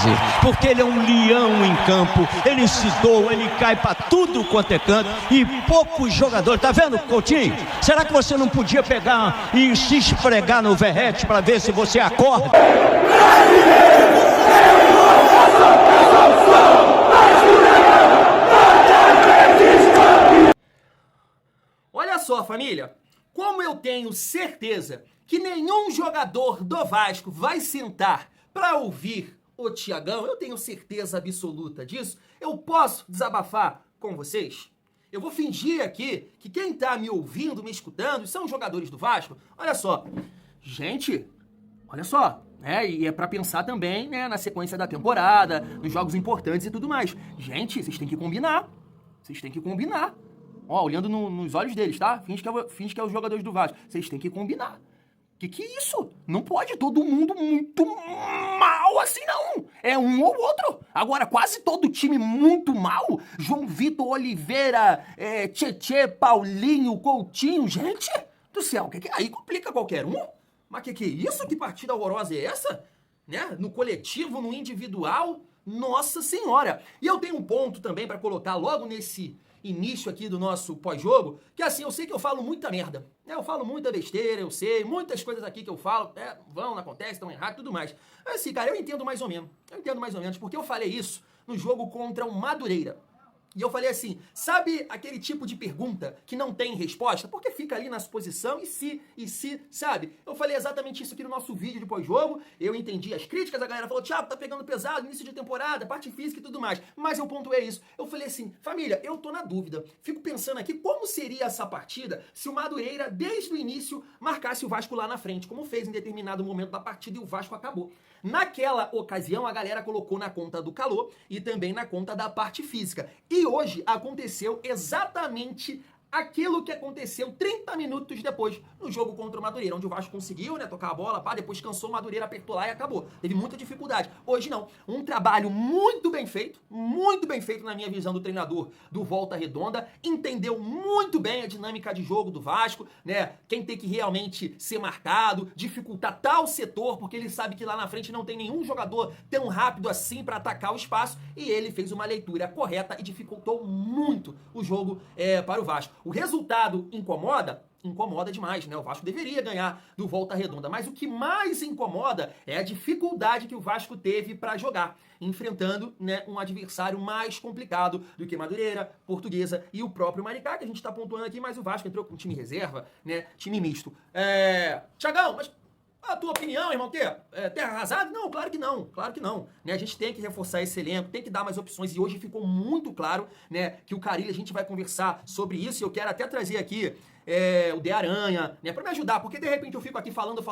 fazer, porque ele é um leão em campo, ele se doa, ele cai para tudo quanto é canto, e poucos jogadores, tá vendo, Coutinho? Será que você não podia pegar e se esfregar no Verratti para ver se você acorda? Olha só, família, como eu tenho certeza que nenhum jogador do Vasco vai sentar para ouvir o Thiagão, eu tenho certeza absoluta disso, eu posso desabafar com vocês? Eu vou fingir aqui que quem tá me ouvindo, me escutando, são jogadores do Vasco. Olha só, gente, olha só, e é pra pensar também, né, na sequência da temporada, nos jogos importantes e tudo mais. Gente, vocês têm que combinar, Ó, olhando nos olhos deles, tá? Finge que é os jogadores do Vasco. Vocês têm que combinar. Que é isso? Não pode todo mundo muito mal assim, não. É um ou outro. Agora, quase todo time muito mal. João Vitor, Oliveira, Tietê, Paulinho, Coutinho. Gente do céu, aí complica qualquer um. Mas que é isso? Que partida horrorosa é essa? Né? No coletivo, no individual? Nossa Senhora. E eu tenho um ponto também para colocar logo nesse início aqui do nosso pós-jogo, que assim, eu sei que eu falo muita merda, né? Eu falo muita besteira, eu sei, muitas coisas aqui que eu falo, não acontecem, estão erradas e tudo mais. Mas assim, cara, eu entendo mais ou menos, porque eu falei isso no jogo contra o Madureira. E eu falei assim, sabe aquele tipo de pergunta que não tem resposta? Porque fica ali na suposição, e se, sabe? Eu falei exatamente isso aqui no nosso vídeo de pós-jogo, eu entendi as críticas, a galera falou, Thiago, tá pegando pesado, início de temporada, parte física e tudo mais. Mas o ponto é isso. Eu falei assim, família, eu tô na dúvida. Fico pensando aqui como seria essa partida se o Madureira, desde o início, marcasse o Vasco lá na frente, como fez em determinado momento da partida e o Vasco acabou. Naquela ocasião, a galera colocou na conta do calor e também na conta da parte física. E hoje aconteceu exatamente aquilo que aconteceu 30 minutos depois no jogo contra o Madureira, onde o Vasco conseguiu, né, tocar a bola, depois cansou, o Madureira apertou lá e acabou. Teve muita dificuldade. Hoje não. Um trabalho muito bem feito na minha visão do treinador do Volta Redonda, entendeu muito bem a dinâmica de jogo do Vasco, né, quem tem que realmente ser marcado, dificultar tal setor, porque ele sabe que lá na frente não tem nenhum jogador tão rápido assim para atacar o espaço, e ele fez uma leitura correta e dificultou muito o jogo para o Vasco. O resultado incomoda? Incomoda demais, né? O Vasco deveria ganhar do Volta Redonda, mas o que mais incomoda é a dificuldade que o Vasco teve para jogar, enfrentando, né, um adversário mais complicado do que Madureira, Portuguesa e o próprio Maricá, que a gente está pontuando aqui, mas o Vasco entrou com time reserva, né, time misto. Thiagão, mas a tua opinião, irmão, terra arrasada? Não, claro que não, né? A gente tem que reforçar esse elenco, tem que dar mais opções, e hoje ficou muito claro, né, que o Carille, a gente vai conversar sobre isso, e eu quero até trazer aqui o De Aranha, né, pra me ajudar, porque de repente eu fico aqui falando,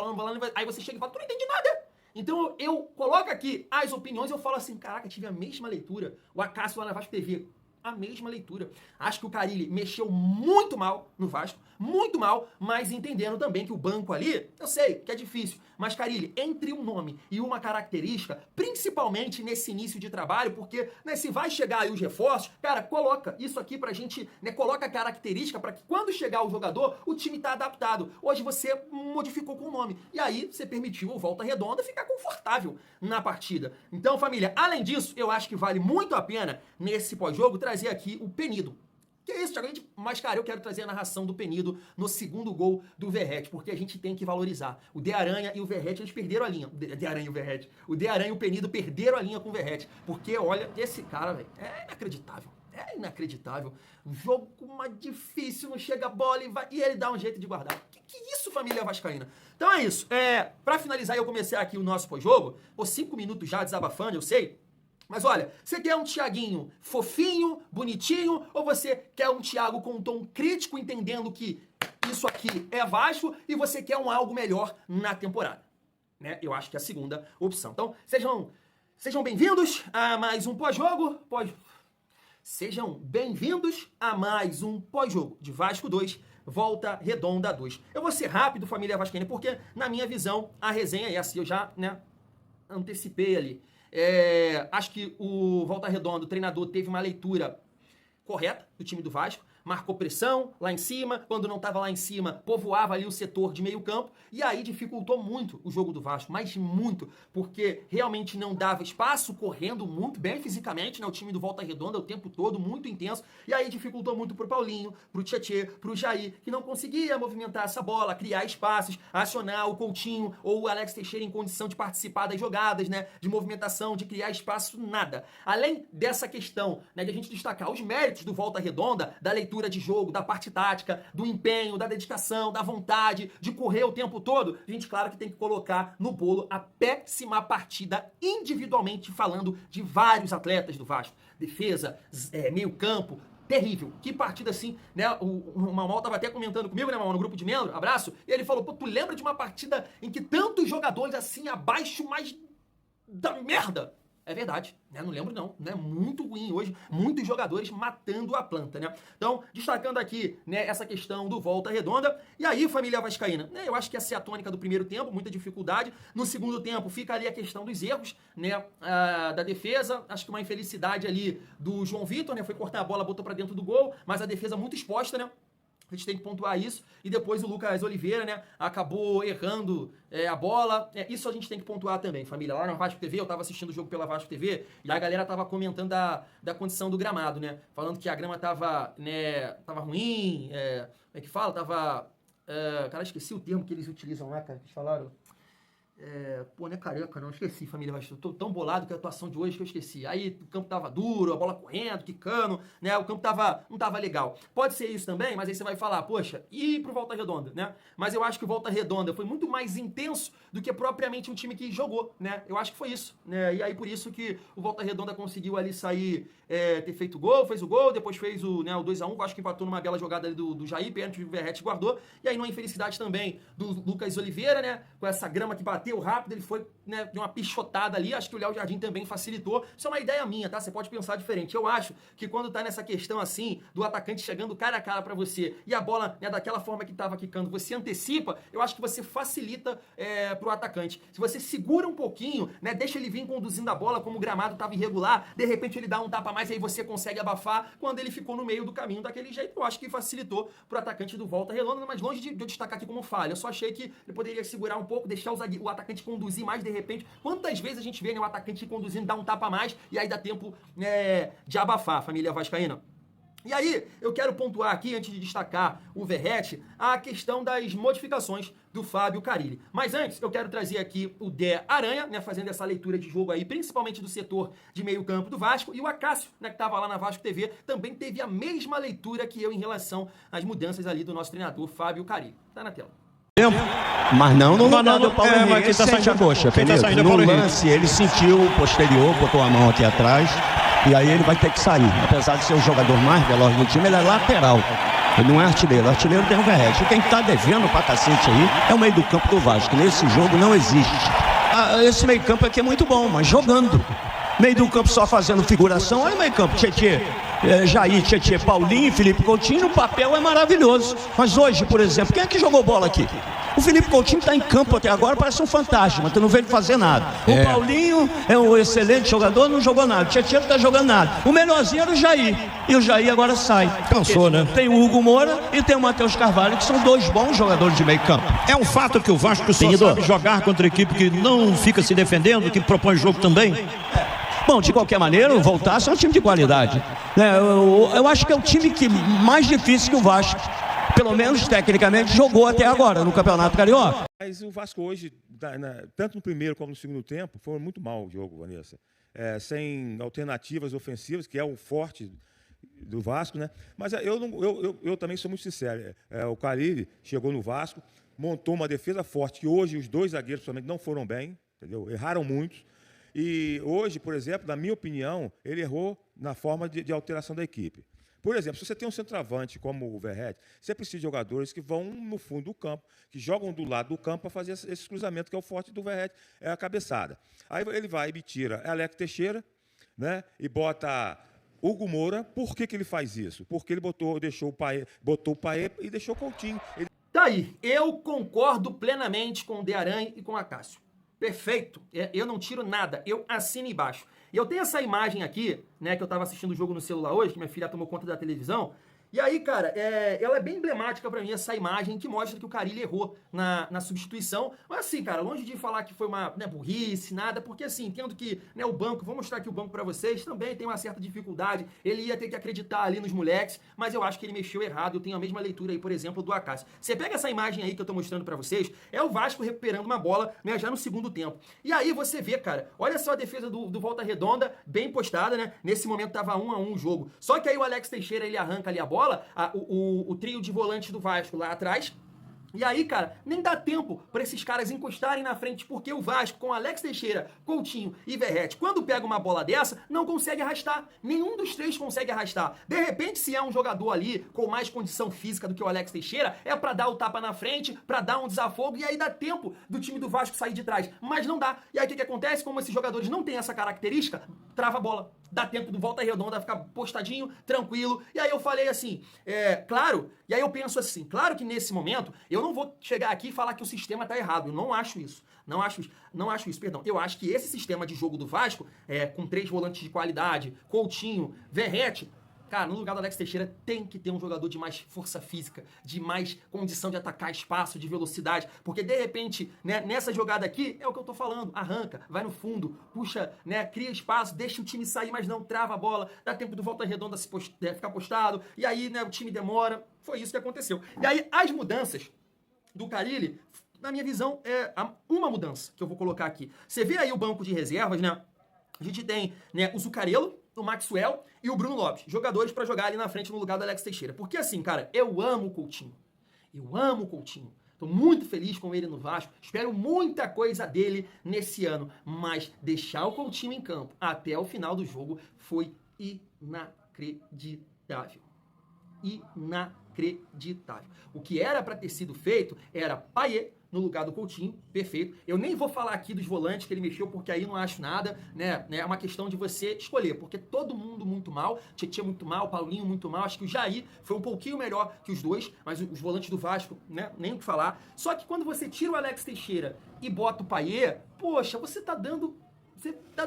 aí você chega e fala, tu não entende nada. Então eu coloco aqui as opiniões e eu falo assim, caraca, tive a mesma leitura, o Acácio lá na Vasco TV, a mesma leitura. Acho que o Carille mexeu muito mal no Vasco, muito mal, mas entendendo também que o banco ali, eu sei que é difícil, mas Carille, entre um nome e uma característica, principalmente nesse início de trabalho, porque, né, se vai chegar aí os reforços, cara, coloca isso aqui pra gente, né, coloca a característica para que quando chegar o jogador, o time tá adaptado. Hoje você modificou com o nome, e aí você permitiu o Volta Redonda ficar confortável na partida. Então, família, além disso, eu acho que vale muito a pena, nesse pós-jogo, trazer aqui o Penido. Que é isso, Thiago? Mas, cara, eu quero trazer a narração do Penido no segundo gol do Verratti, porque a gente tem que valorizar. O De Aranha e o Verratti, eles perderam a linha. O De Aranha e o Verratti. O De Aranha e o Penido perderam a linha com o Verratti. Porque, olha, esse cara, velho, é inacreditável. É inacreditável. Um jogo mais difícil, não chega a bola e ele dá um jeito de guardar. Que isso, família vascaína? Então é isso. Pra finalizar, eu comecei aqui o nosso pós-jogo. 5 minutos já desabafando, eu sei. Mas olha, você quer um Thiaguinho fofinho, bonitinho, ou você quer um Thiago com um tom crítico, entendendo que isso aqui é Vasco, e você quer algo melhor na temporada? Né? Eu acho que é a segunda opção. Então, sejam bem-vindos a mais um pós-jogo. Sejam bem-vindos a mais um pós-jogo de Vasco 2, Volta Redonda 2. Eu vou ser rápido, família vascaína, porque, na minha visão, a resenha é essa. Eu já, né, antecipei ali. Acho que o Volta Redonda, o treinador, teve uma leitura correta do time do Vasco. marcou pressão lá em cima, quando não estava lá em cima, povoava ali o setor de meio campo, e aí dificultou muito o jogo do Vasco, mas muito, porque realmente não dava espaço, correndo muito bem fisicamente, né, o time do Volta Redonda o tempo todo, muito intenso, e aí dificultou muito pro Paulinho, pro Tietê, pro Jair, que não conseguia movimentar essa bola, criar espaços, acionar o Coutinho ou o Alex Teixeira em condição de participar das jogadas, né, de movimentação, de criar espaço, nada. Além dessa questão, né, de a gente destacar os méritos do Volta Redonda, da leitura de jogo, da parte tática, do empenho, da dedicação, da vontade, de correr o tempo todo, a gente, claro que tem que colocar no bolo a péssima partida, individualmente falando, de vários atletas do Vasco. Defesa, meio campo, terrível. Que partida assim, né? O Mamal tava até comentando comigo, né, Mamal, no grupo de membro, abraço, e ele falou, pô, tu lembra de uma partida em que tantos jogadores assim abaixo, mas da merda? É verdade, né? Não lembro não, né? Muito ruim hoje, muitos jogadores matando a planta, né? Então, destacando aqui, né, essa questão do Volta Redonda. E aí, família vascaína, né? Eu acho que essa é a tônica do primeiro tempo, muita dificuldade. No segundo tempo, fica ali a questão dos erros, né, da defesa. Acho que uma infelicidade ali do João Vitor, né? Foi cortar a bola, botou pra dentro do gol, mas a defesa muito exposta, né? A gente tem que pontuar isso. E depois o Lucas Oliveira, né, acabou errando a bola. Isso a gente tem que pontuar também, família. Lá na Vasco TV, eu tava assistindo o jogo pela Vasco TV, e a galera tava comentando da condição do gramado, né? Falando que a grama tava, né, tava ruim, como é que fala? Tava... cara, esqueci o termo que eles utilizam lá, cara. Eles falaram... pô, não é careca, não. Esqueci, família. Mas tô tão bolado com a atuação de hoje que eu esqueci. Aí o campo tava duro, a bola correndo, quicando, né? O campo não tava legal. Pode ser isso também, mas aí você vai falar, poxa, e pro Volta Redonda, né? Mas eu acho que o Volta Redonda foi muito mais intenso do que propriamente um time que jogou, né? Eu acho que foi isso, né? E aí por isso que o Volta Redonda conseguiu ali sair, ter feito gol, fez o gol, depois fez o 2-1, acho que empatou numa bela jogada ali do Jair, pênalti, o Verratti guardou. E aí numa infelicidade também do Lucas Oliveira, né? Com essa grama que bateu rápido, ele foi, né, de uma pichotada ali, acho que o Léo Jardim também facilitou. Isso é uma ideia minha, tá? Você pode pensar diferente. Eu acho que quando tá nessa questão assim, do atacante chegando cara a cara pra você, e a bola, né, daquela forma que tava quicando, você antecipa, eu acho que você facilita pro atacante. Se você segura um pouquinho, né, deixa ele vir conduzindo a bola, como o gramado tava irregular, de repente ele dá um tapa a mais, e aí você consegue abafar, quando ele ficou no meio do caminho daquele jeito, eu acho que facilitou pro atacante do Volta Redonda, mas longe de eu destacar aqui como falha. Eu só achei que ele poderia segurar um pouco, deixar o atacante conduzir mais de repente. Quantas vezes a gente vê, né, o atacante conduzindo, dá um tapa a mais e aí dá tempo, né, de abafar, família vascaína. E aí, eu quero pontuar aqui, antes de destacar o Verratti, a questão das modificações do Fábio Carille. Mas antes, eu quero trazer aqui o Dé Aranha, né, fazendo essa leitura de jogo aí, principalmente do setor de meio campo do Vasco, e o Acácio, né, que estava lá na Vasco TV, também teve a mesma leitura que eu em relação às mudanças ali do nosso treinador Fábio Carille. Tá na tela. Mas não no lugar do Paulo Henrique, ele sente a coxa, no lance ele sentiu o posterior, botou a mão aqui atrás, e aí ele vai ter que sair. Apesar de ser o jogador mais veloz do time, ele é lateral, ele não é artilheiro. O artilheiro tem o Verratti. Quem tá devendo pra cacete aí é o meio do campo do Vasco. Nesse jogo não existe. Esse meio campo aqui é muito bom, mas jogando. Meio do campo só fazendo figuração. Olha o meio campo, Tietê, Jair, Tietê, Paulinho e Felipe Coutinho, no papel é maravilhoso. Mas hoje, por exemplo, quem é que jogou bola aqui? O Felipe Coutinho está em campo até agora, parece um fantasma, tu não vê ele fazer nada. O Paulinho é um excelente jogador, não jogou nada. O Tietê não está jogando nada. O melhorzinho era o Jair. E o Jair agora sai. Cansou, né? Tem o Hugo Moura e tem o Matheus Carvalho, que são dois bons jogadores de meio campo. É um fato que o Vasco só sabe jogar contra equipe que não fica se defendendo, que propõe jogo também. Bom, de qualquer maneira, o Voltaço é um time de qualidade. Eu acho que é o time mais difícil que o Vasco, pelo menos tecnicamente, jogou até agora no Campeonato Carioca. Mas o Vasco hoje, tanto no primeiro como no segundo tempo, foi muito mal o jogo, Vanessa. Sem alternativas ofensivas, que é o forte do Vasco, né? Mas eu também sou muito sincero. O Carille chegou no Vasco, montou uma defesa forte, que hoje os dois zagueiros, principalmente, não foram bem, entendeu? Erraram muito. E hoje, por exemplo, na minha opinião, ele errou na forma de alteração da equipe. Por exemplo, se você tem um centroavante como o Verratti, você precisa de jogadores que vão no fundo do campo, que jogam do lado do campo para fazer esse cruzamento, que é o forte do Verratti, é a cabeçada. Aí ele vai e me tira Alex Teixeira, né, e bota Hugo Moura. Por que ele faz isso? Porque ele botou o Paê e deixou o Coutinho. Tá aí, eu concordo plenamente com o De Aranha e com o Acácio. Perfeito, eu não tiro nada, eu assino embaixo. E eu tenho essa imagem aqui, né, que eu estava assistindo o jogo no celular hoje, que minha filha tomou conta da televisão, E aí, cara, ela é bem emblemática pra mim, essa imagem que mostra que o Carille errou na substituição. Mas assim, cara, longe de falar que foi uma burrice, nada, porque assim, entendo que o banco, vou mostrar aqui o banco pra vocês, também tem uma certa dificuldade. Ele ia ter que acreditar ali nos moleques, mas eu acho que ele mexeu errado. Eu tenho a mesma leitura aí, por exemplo, do Acácio. Você pega essa imagem aí que eu tô mostrando pra vocês, é o Vasco recuperando uma bola, né, já no segundo tempo. E aí você vê, cara, olha só a defesa do Volta Redonda, bem postada, né? Nesse momento tava 1-1 o jogo. Só que aí o Alex Teixeira, ele arranca ali a bola, o trio de volantes do Vasco lá atrás. E aí, cara, nem dá tempo para esses caras encostarem na frente, porque o Vasco, com Alex Teixeira, Coutinho e Verratti, quando pega uma bola dessa, não consegue arrastar. Nenhum dos três consegue arrastar. De repente, se é um jogador ali com mais condição física do que o Alex Teixeira, é para dar o tapa na frente, para dar um desafogo, e aí dá tempo do time do Vasco sair de trás. Mas não dá. E aí o que acontece? Como esses jogadores não têm essa característica, trava a bola. Dá tempo do Volta Redonda ficar postadinho, tranquilo. E aí eu falei assim, claro, e aí eu penso assim, claro que nesse momento, eu não vou chegar aqui e falar que o sistema tá errado. Eu não acho isso. Não acho isso, perdão. Eu acho que esse sistema de jogo do Vasco, com 3 volantes de qualidade, Coutinho, Verratti, cara, no lugar do Alex Teixeira tem que ter um jogador de mais força física, de mais condição de atacar espaço, de velocidade, porque de repente, né, nessa jogada aqui, é o que eu tô falando, arranca, vai no fundo, puxa, né, cria espaço, deixa o time sair, mas não trava a bola, dá tempo do Volta Redonda ficar postado, e aí, né, o time demora, foi isso que aconteceu. E aí, as mudanças do Carille, na minha visão, uma mudança que eu vou colocar aqui. Você vê aí o banco de reservas, né, a gente tem, né, o Zuccarello, o Maxwell e o Bruno Lopes, jogadores para jogar ali na frente no lugar do Alex Teixeira. Porque assim, cara, eu amo o Coutinho. Eu amo o Coutinho. Tô muito feliz com ele no Vasco. Espero muita coisa dele nesse ano. Mas deixar o Coutinho em campo até o final do jogo foi inacreditável. Inacreditável. O que era para ter sido feito era Payet no lugar do Coutinho, perfeito. Eu nem vou falar aqui dos volantes que ele mexeu, porque aí não acho nada, né? É uma questão de você escolher, porque todo mundo muito mal, Tietchan muito mal, Paulinho muito mal, acho que o Jair foi um pouquinho melhor que os dois, mas os volantes do Vasco, né? Nem o que falar. Só que quando você tira o Alex Teixeira e bota o Payet, poxa, você tá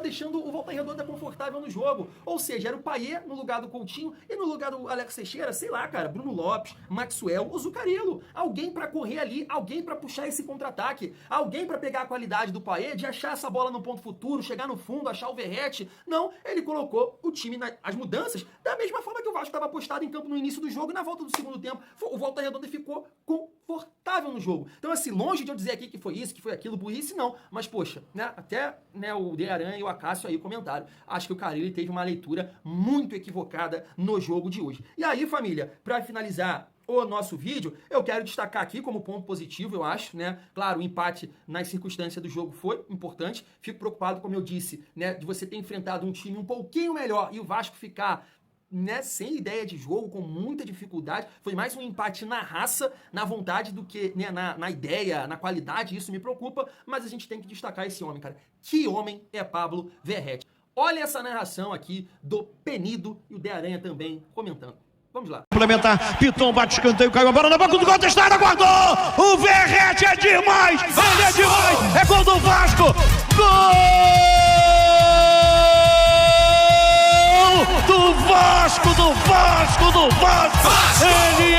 deixando o Volta Redonda confortável no jogo. Ou seja, era o Payet no lugar do Coutinho e no lugar do Alex Teixeira, sei lá, cara, Bruno Lopes, Maxwell, o Zuccarello. Alguém pra correr ali, alguém pra puxar esse contra-ataque, alguém pra pegar a qualidade do Payet, de achar essa bola no ponto futuro, chegar no fundo, achar o Verratti. Não, ele colocou o time as mudanças da mesma forma que o Vasco estava postado em campo no início do jogo e na volta do segundo tempo. O Volta Redonda ficou confortável no jogo. Então, assim, longe de eu dizer aqui que foi isso, que foi aquilo, burrice, não. Mas, poxa, né, até, né, o De Aranha e o Acácio aí comentaram. Acho que o Carille teve uma leitura muito equivocada no jogo de hoje. E aí, família, para finalizar o nosso vídeo, eu quero destacar aqui como ponto positivo, eu acho, né? Claro, o empate nas circunstâncias do jogo foi importante. Fico preocupado, como eu disse, né, de você ter enfrentado um time um pouquinho melhor e o Vasco ficar, né, sem ideia de jogo, com muita dificuldade. Foi mais um empate na raça, na vontade, do que, né, na ideia, na qualidade. Isso me preocupa, mas a gente tem que destacar esse homem, cara. Que homem é Pablo Verratti? Olha essa narração aqui do Penido e o De Aranha também comentando. Vamos lá. Complementar, Piton bate escanteio, caiu a bola na boca do gol, testada, guardou! O Verratti é demais! Ele é demais! É gol do Vasco! Gol! Do Vasco, do Vasco, do Vasco! Ele,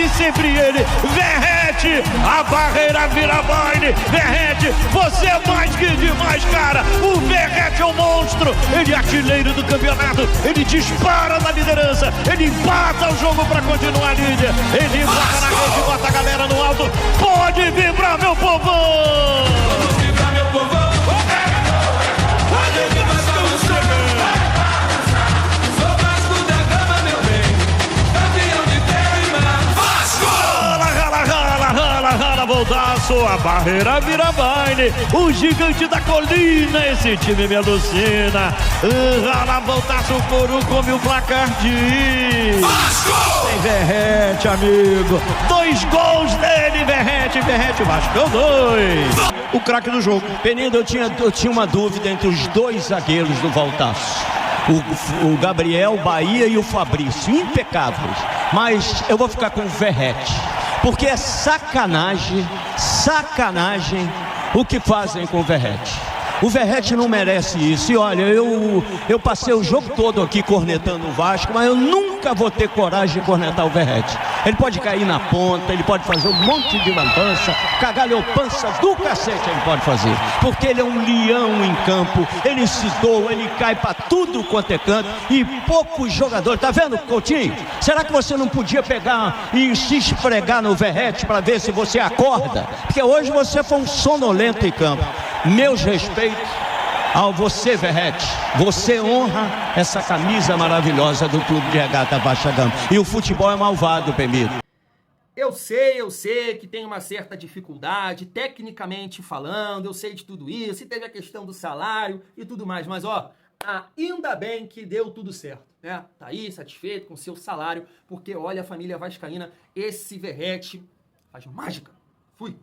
sempre ele! Verratti, a barreira vira baile! Verratti, você é mais que demais, cara! O Verratti é um monstro! Ele é artilheiro do campeonato! Ele dispara na liderança! Ele empata o jogo para continuar líder! Ele bota na rede, bota a galera no alto! Pode vibrar, meu povo! Pode vibrar, meu povo! Voltaço, a barreira vira baile, o gigante da colina, esse time me alucina. Rala, voltaço, o Coru come o placar de Vasco! Tem Verratti, amigo, 2 gols dele, Verratti, Vasco, 2. O craque do jogo. Penido, eu tinha uma dúvida entre os 2 zagueiros do Voltaço. O Gabriel, Bahia e o Fabrício, impecáveis. Mas eu vou ficar com o Verratti. Porque é sacanagem o que fazem com o Verratti. O Verratti não merece isso. E olha, eu passei o jogo todo aqui cornetando o Vasco, mas eu nunca vou ter coragem de cornetar o Verratti. Ele pode cair na ponta, ele pode fazer um monte de lambança, cagalhopança do cacete ele pode fazer. Porque ele é um leão em campo, ele se doa, ele cai pra tudo quanto é canto. E poucos jogadores, tá vendo, Coutinho? Será que você não podia pegar e se esfregar no Verratti para ver se você acorda? Porque hoje você foi um sonolento em campo. Meus respeitos ao você, Verratti. Você honra essa camisa maravilhosa do Clube de Regata Vasco da Gama. E o futebol é malvado, Pemiro. Eu sei que tem uma certa dificuldade, tecnicamente falando, eu sei de tudo isso, e teve a questão do salário e tudo mais, mas ó, ainda bem que deu tudo certo, né? Tá aí satisfeito com o seu salário, porque olha, a família vascaína, esse Verratti faz mágica. Fui.